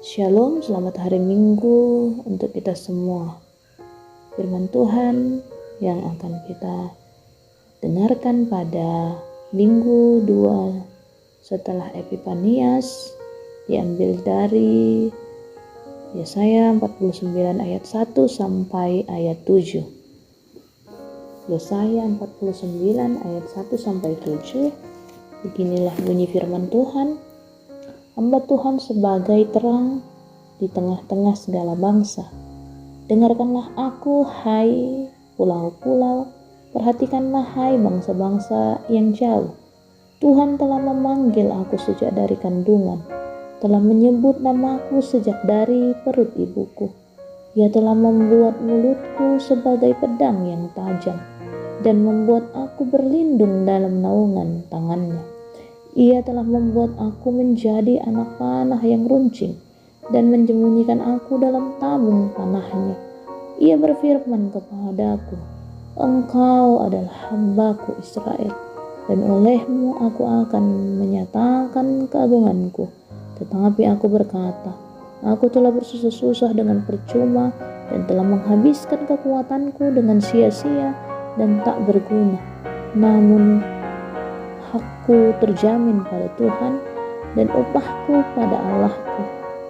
Shalom, selamat hari Minggu untuk kita semua. Firman Tuhan yang akan kita dengarkan pada Minggu 2 setelah Epifanias diambil dari Yesaya 49 ayat 1 sampai ayat 7. Yesaya 49 ayat 1 sampai 7. Beginilah bunyi firman Tuhan. Hamba Tuhan sebagai terang di tengah-tengah segala bangsa. Dengarkanlah aku, hai pulau-pulau, perhatikanlah hai bangsa-bangsa yang jauh. Tuhan telah memanggil aku sejak dari kandungan, telah menyebut namaku sejak dari perut ibuku. Ia telah membuat mulutku sebagai pedang yang tajam, dan membuat aku berlindung dalam naungan tangannya. Ia telah membuat aku menjadi anak panah yang runcing dan menyembunyikan aku dalam tabung panahnya. Ia berfirman kepadaku, Engkau adalah hambaku Israel, dan olehmu aku akan menyatakan keagunganku. Tetapi aku berkata, aku telah bersusah-susah dengan percuma dan telah menghabiskan kekuatanku dengan sia-sia dan tak berguna. Namun hakku terjamin pada Tuhan dan upahku pada Allahku.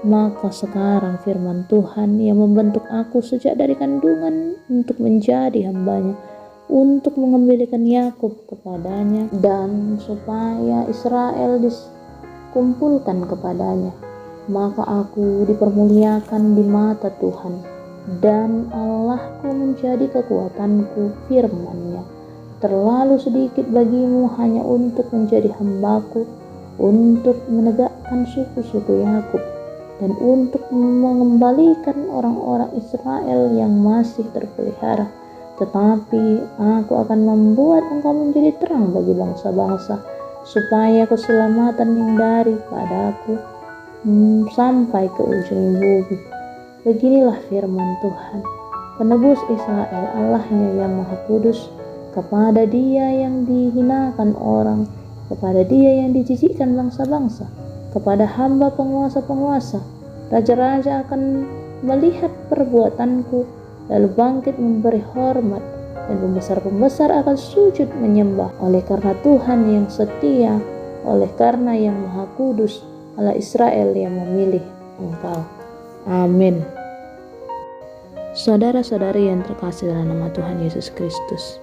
Maka sekarang firman Tuhan yang membentuk aku sejak dari kandungan untuk menjadi hambanya, untuk mengembalikan Yakub kepadanya dan supaya Israel dikumpulkan kepadanya. Maka aku dipermuliakan di mata Tuhan, dan Allahku menjadi kekuatanku. Firman-Nya, terlalu sedikit bagimu hanya untuk menjadi hambaku, untuk menegakkan suku-suku Yakub, dan untuk mengembalikan orang-orang Israel yang masih terpelihara. Tetapi aku akan membuat engkau menjadi terang bagi bangsa-bangsa, supaya keselamatan yang daripadaku sampai ke ujung bumi. Beginilah firman Tuhan, penebus Israel, Allahnya yang Maha Kudus. Kepada Dia yang dihinakan orang, kepada Dia yang dijijikkan bangsa-bangsa, kepada hamba penguasa-penguasa, raja-raja akan melihat perbuatanku, lalu bangkit memberi hormat, dan pembesar-pembesar akan sujud menyembah. Oleh karena Tuhan yang setia, oleh karena yang Maha Kudus, Allah Israel yang memilih engkau. Amin. Saudara-saudari yang terkasih dalam nama Tuhan Yesus Kristus,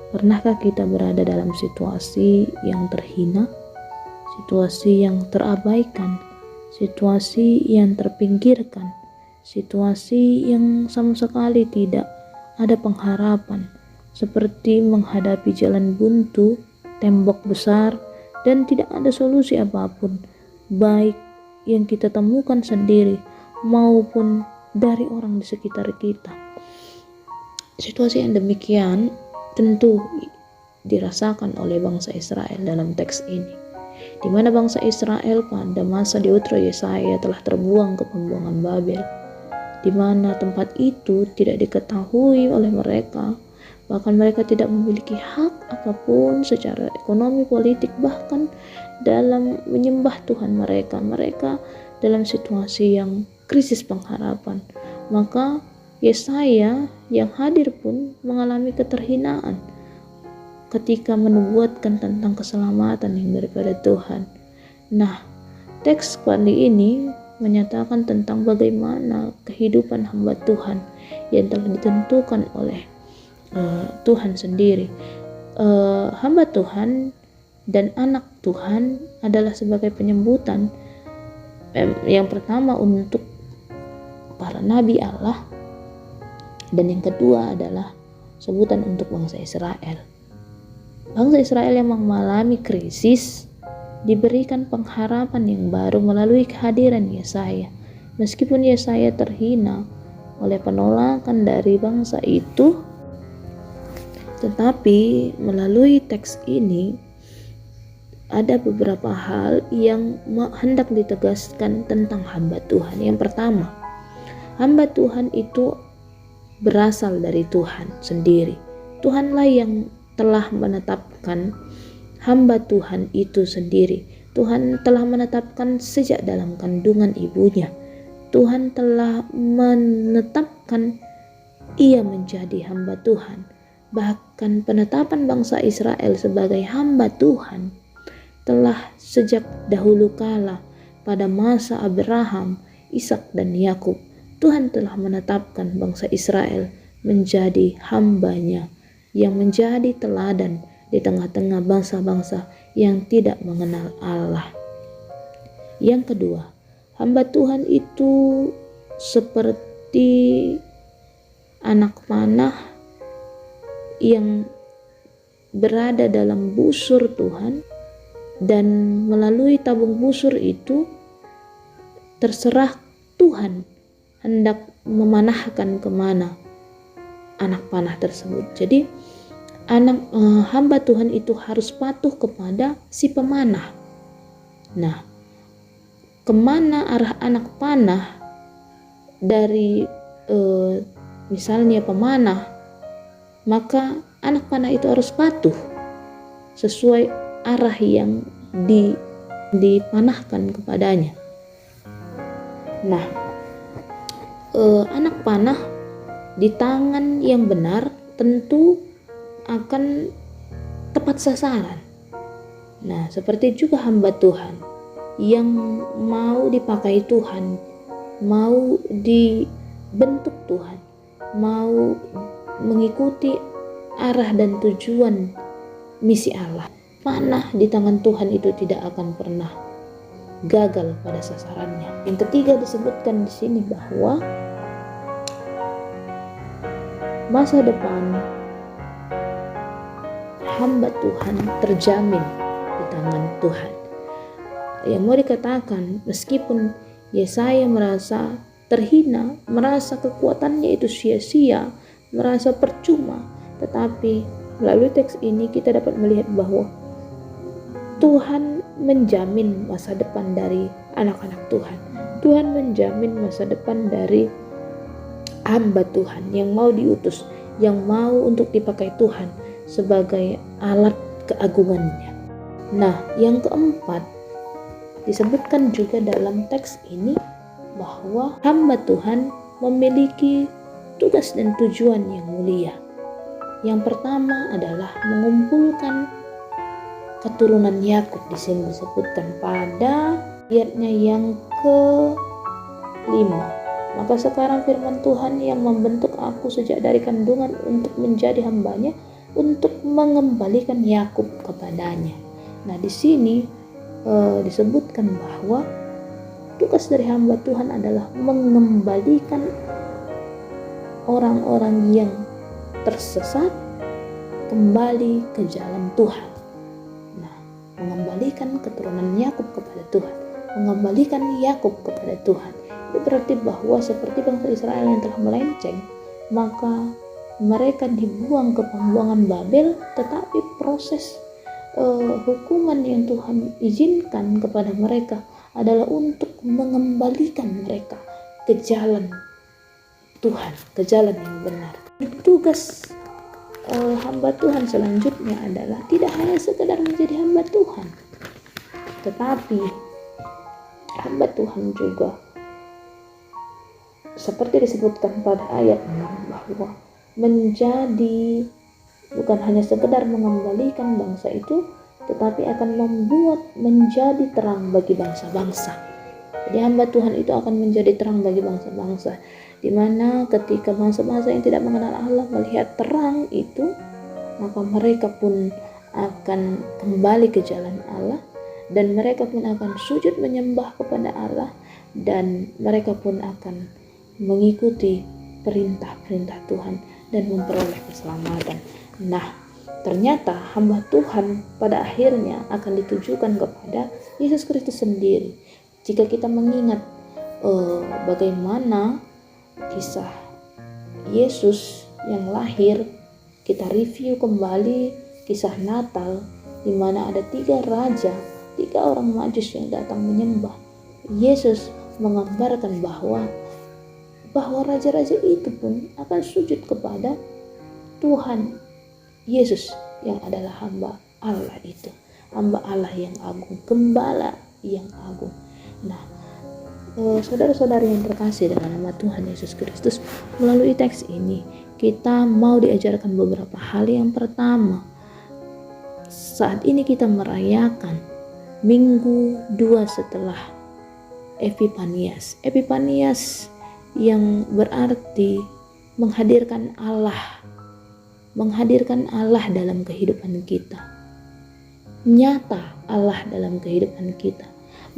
pernahkah kita berada dalam situasi yang terhina, situasi yang terabaikan, situasi yang terpinggirkan, situasi yang sama sekali tidak ada pengharapan, seperti menghadapi jalan buntu, tembok besar, dan tidak ada solusi apapun, baik yang kita temukan sendiri maupun dari orang di sekitar kita. Situasi yang demikian tentu dirasakan oleh bangsa Israel dalam teks ini, di mana bangsa Israel pada masa diutus Yesaya telah terbuang ke pembuangan Babel, di mana tempat itu tidak diketahui oleh mereka, bahkan mereka tidak memiliki hak apapun secara ekonomi, politik, bahkan dalam menyembah Tuhan mereka dalam situasi yang krisis pengharapan. Maka Yesaya yang hadir pun mengalami keterhinaan ketika menubuatkan tentang keselamatan yang daripada Tuhan. Nah, teks kali ini menyatakan tentang bagaimana kehidupan hamba Tuhan yang telah ditentukan oleh Tuhan sendiri. Hamba Tuhan dan anak Tuhan adalah sebagai penyambutan yang pertama untuk para nabi Allah, dan yang kedua adalah sebutan untuk bangsa Israel. Bangsa Israel yang mengalami krisis diberikan pengharapan yang baru melalui kehadiran Yesaya. Meskipun Yesaya terhina oleh penolakan dari bangsa itu, tetapi melalui teks ini ada beberapa hal yang hendak ditegaskan tentang hamba Tuhan. Yang pertama, hamba Tuhan itu berasal dari Tuhan sendiri. Tuhanlah yang telah menetapkan hamba Tuhan itu sendiri. Tuhan telah menetapkan sejak dalam kandungan ibunya. Tuhan telah menetapkan ia menjadi hamba Tuhan. Bahkan penetapan bangsa Israel sebagai hamba Tuhan telah sejak dahulu kala pada masa Abraham, Ishak dan Yakub. Tuhan telah menetapkan bangsa Israel menjadi hambanya yang menjadi teladan di tengah-tengah bangsa-bangsa yang tidak mengenal Allah. Yang kedua, hamba Tuhan itu seperti anak panah yang berada dalam busur Tuhan, dan melalui tabung busur itu terserah Tuhan hendak memanahkan kemana anak panah tersebut. Jadi hamba Tuhan itu harus patuh kepada si pemanah. Nah, kemana arah anak panah dari misalnya pemanah, maka anak panah itu harus patuh sesuai arah yang dipanahkan kepadanya. Nah, anak panah di tangan yang benar tentu akan tepat sasaran. Nah, seperti juga hamba Tuhan yang mau dipakai Tuhan, mau dibentuk Tuhan, mau mengikuti arah dan tujuan misi Allah. Panah di tangan Tuhan itu tidak akan pernah gagal pada sasarannya. Yang ketiga disebutkan di sini bahwa masa depan hamba Tuhan terjamin di tangan Tuhan. Yang mau dikatakan, meskipun Yesaya merasa terhina, merasa kekuatannya itu sia-sia, merasa percuma, tetapi melalui teks ini kita dapat melihat bahwa Tuhan menjamin masa depan dari anak-anak Tuhan. Tuhan menjamin masa depan dari hamba Tuhan yang mau diutus, yang mau untuk dipakai Tuhan sebagai alat keagungannya. Nah, yang keempat disebutkan juga dalam teks ini bahwa hamba Tuhan memiliki tugas dan tujuan yang mulia. Yang pertama adalah mengumpulkan keturunan Yakub. Di sini disebutkan pada ayatnya yang ke-5. Maka sekarang firman Tuhan yang membentuk aku sejak dari kandungan untuk menjadi hambanya, untuk mengembalikan Yakub kepadanya. Nah, di sini disebutkan bahwa tugas dari hamba Tuhan adalah mengembalikan orang-orang yang tersesat kembali ke jalan Tuhan. Nah, mengembalikan keturunan Yakub kepada Tuhan, mengembalikan Yakub kepada Tuhan. Itu berarti bahwa seperti bangsa Israel yang telah melenceng, maka mereka dibuang ke pembuangan Babel, tetapi proses hukuman yang Tuhan izinkan kepada mereka adalah untuk mengembalikan mereka ke jalan Tuhan, ke jalan yang benar. Tugas hamba Tuhan selanjutnya adalah tidak hanya sekedar menjadi hamba Tuhan, tetapi hamba Tuhan juga seperti disebutkan pada ayat 6 bahwa menjadi bukan hanya sekedar mengembalikan bangsa itu, tetapi akan membuat menjadi terang bagi bangsa-bangsa. Jadi hamba Tuhan itu akan menjadi terang bagi bangsa-bangsa, di mana ketika bangsa-bangsa yang tidak mengenal Allah melihat terang itu, maka mereka pun akan kembali ke jalan Allah, dan mereka pun akan sujud menyembah kepada Allah, dan mereka pun akan mengikuti perintah-perintah Tuhan dan memperoleh keselamatan. Nah, ternyata hamba Tuhan pada akhirnya akan ditujukan kepada Yesus Kristus sendiri. Jika kita mengingat bagaimana kisah Yesus yang lahir, kita review kembali kisah Natal, di mana ada 3 raja, 3 orang Majus yang datang menyembah. Yesus menggambarkan bahwa raja-raja itu pun akan sujud kepada Tuhan Yesus yang adalah hamba Allah itu, hamba Allah yang agung, gembala yang agung. Nah, saudara-saudari yang terkasih dengan nama Tuhan Yesus Kristus, melalui teks ini kita mau diajarkan beberapa hal. Yang pertama, saat ini kita merayakan minggu 2 setelah Epifanias. Epifanias yang berarti menghadirkan Allah dalam kehidupan kita. Nyata Allah dalam kehidupan kita.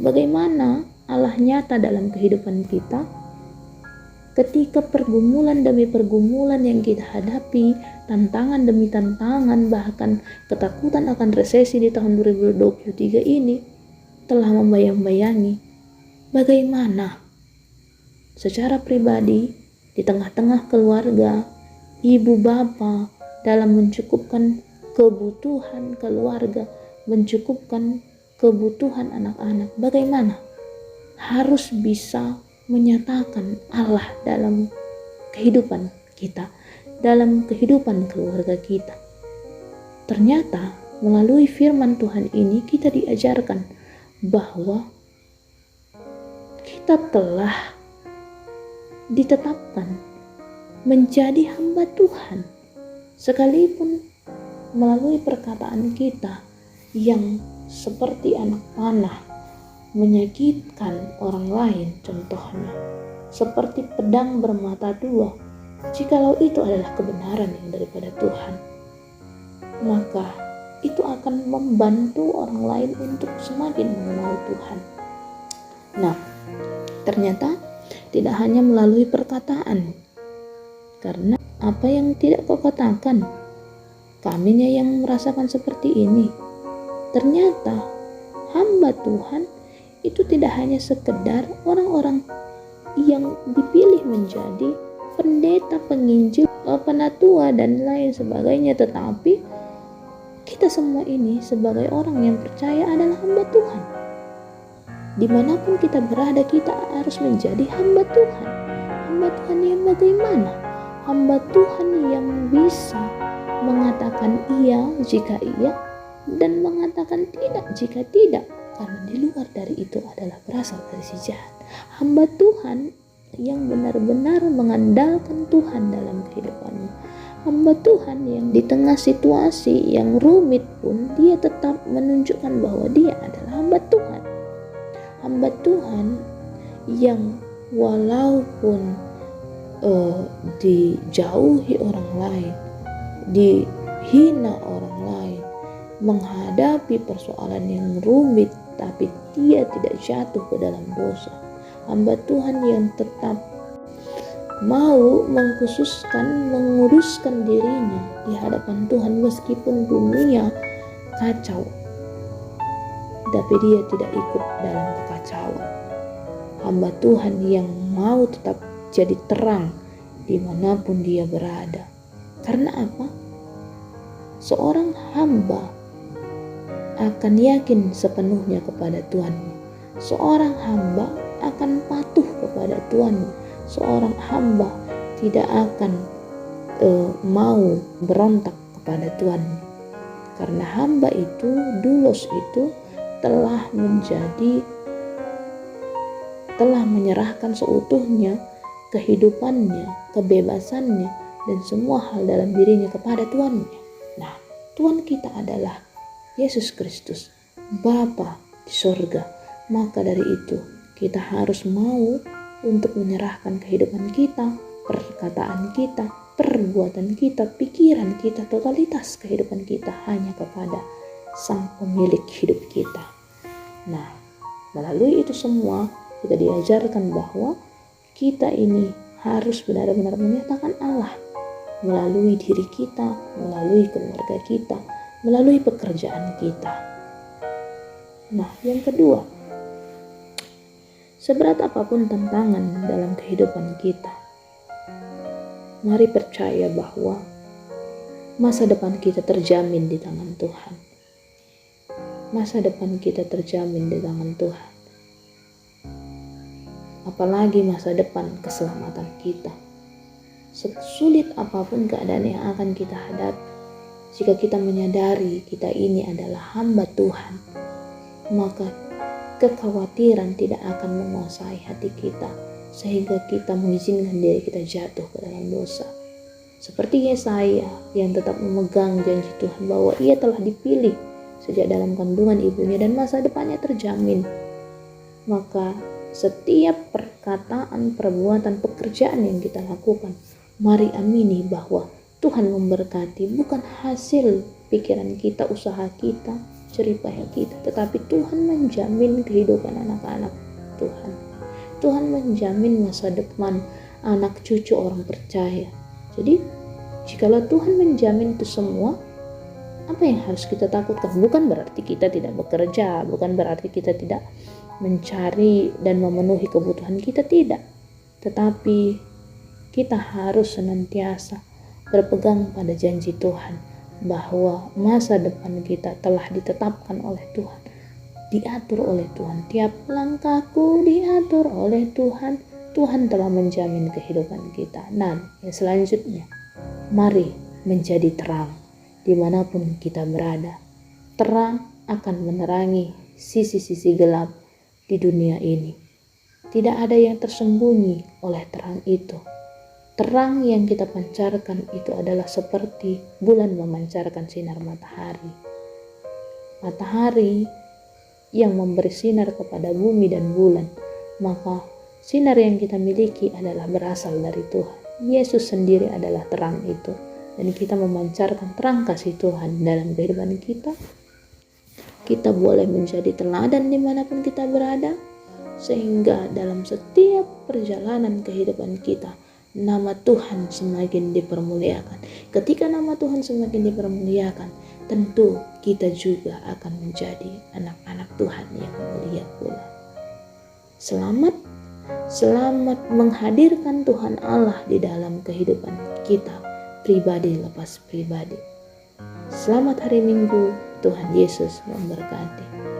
Bagaimana Allah nyata dalam kehidupan kita? Ketika pergumulan demi pergumulan yang kita hadapi, tantangan demi tantangan, bahkan ketakutan akan resesi di tahun 2023 ini telah membayang-bayangi bagaimana secara pribadi di tengah-tengah keluarga, ibu bapa dalam mencukupkan kebutuhan keluarga, mencukupkan kebutuhan anak-anak, bagaimana harus bisa menyatakan Allah dalam kehidupan kita, dalam kehidupan keluarga kita. Ternyata melalui firman Tuhan ini kita diajarkan bahwa kita telah ditetapkan menjadi hamba Tuhan, sekalipun melalui perkataan kita yang seperti anak panah menyakitkan orang lain, contohnya seperti pedang bermata dua. Jikalau itu adalah kebenaran yang daripada Tuhan, maka itu akan membantu orang lain untuk semakin mengenal Tuhan. Nah, ternyata tidak hanya melalui perkataan, karena apa yang tidak kau katakan, kaminya yang merasakan seperti ini. Ternyata hamba Tuhan itu tidak hanya sekedar orang-orang yang dipilih menjadi pendeta, penginjil, penatua dan lain sebagainya, tetapi kita semua ini sebagai orang yang percaya adalah hamba Tuhan. Dimanapun kita berada, kita harus menjadi hamba Tuhan. Hamba Tuhan yang bagaimana? Hamba Tuhan yang bisa mengatakan iya jika iya dan mengatakan tidak jika tidak, karena di luar dari itu adalah berasal dari si jahat. Hamba Tuhan yang benar-benar mengandalkan Tuhan dalam kehidupannya. Hamba Tuhan yang di tengah situasi yang rumit pun dia tetap menunjukkan bahwa dia adalah hamba Tuhan. Hamba Tuhan yang walaupun dijauhi orang lain, dihina orang lain, menghadapi persoalan yang rumit, tapi dia tidak jatuh ke dalam dosa. Hamba Tuhan yang tetap mau menguruskan dirinya di hadapan Tuhan meskipun dunia kacau, tapi dia tidak ikut dalam kekacauan. Hamba Tuhan yang mau tetap jadi terang dimanapun dia berada. Karena apa? Seorang hamba akan yakin sepenuhnya kepada Tuhannya. Seorang hamba akan patuh kepada Tuhannya. Seorang hamba tidak akan mau berontak kepada Tuhannya. Karena hamba itu, doulos itu telah menyerahkan seutuhnya kehidupannya, kebebasannya, dan semua hal dalam dirinya kepada Tuhannya. Nah, Tuhan kita adalah Yesus Kristus, Bapa di sorga. Maka dari itu kita harus mau untuk menyerahkan kehidupan kita, perkataan kita, perbuatan kita, pikiran kita, totalitas kehidupan kita hanya kepada Sang Pemilik hidup kita. Nah, melalui itu semua kita diajarkan bahwa kita ini harus benar-benar menyatakan Allah melalui diri kita, melalui keluarga kita, melalui pekerjaan kita. Nah, yang kedua, seberat apapun tantangan dalam kehidupan kita, mari percaya bahwa masa depan kita terjamin di tangan Tuhan. Masa depan kita terjamin di tangan Tuhan. Apalagi masa depan keselamatan kita. Sesulit apapun keadaan yang akan kita hadapi, jika kita menyadari kita ini adalah hamba Tuhan, maka kekhawatiran tidak akan menguasai hati kita, sehingga kita mengizinkan diri kita jatuh ke dalam dosa. Seperti Yesaya yang tetap memegang janji Tuhan bahwa ia telah dipilih sejak dalam kandungan ibunya dan masa depannya terjamin. Maka setiap perkataan, perbuatan, pekerjaan yang kita lakukan, mari amini bahwa Tuhan memberkati bukan hasil pikiran kita, usaha kita, jerih payah kita, tetapi Tuhan menjamin kehidupan anak-anak Tuhan. Tuhan menjamin masa depan anak cucu orang percaya. Jadi, jikalau Tuhan menjamin itu semua, apa yang harus kita takutkan? Bukan berarti kita tidak bekerja, bukan berarti kita tidak mencari dan memenuhi kebutuhan kita, tidak. Tetapi kita harus senantiasa berpegang pada janji Tuhan bahwa masa depan kita telah ditetapkan oleh Tuhan, diatur oleh Tuhan. Tiap langkahku diatur oleh Tuhan. Tuhan telah menjamin kehidupan kita. Nah, yang selanjutnya, mari menjadi terang dimanapun kita berada. Terang akan menerangi sisi-sisi gelap di dunia ini. Tidak ada yang tersembunyi oleh terang itu. Terang yang kita pancarkan itu adalah seperti bulan memancarkan sinar matahari. Matahari yang memberi sinar kepada bumi dan bulan, maka sinar yang kita miliki adalah berasal dari Tuhan. Yesus sendiri adalah terang itu. Dan kita memancarkan terang kasih Tuhan dalam kehidupan kita. Kita boleh menjadi teladan dimanapun kita berada. Sehingga dalam setiap perjalanan kehidupan kita, nama Tuhan semakin dipermuliakan. Ketika nama Tuhan semakin dipermuliakan, tentu kita juga akan menjadi anak-anak Tuhan yang mulia pula. Selamat menghadirkan Tuhan Allah di dalam kehidupan kita, pribadi lepas pribadi. Selamat hari Minggu, Tuhan Yesus memberkati.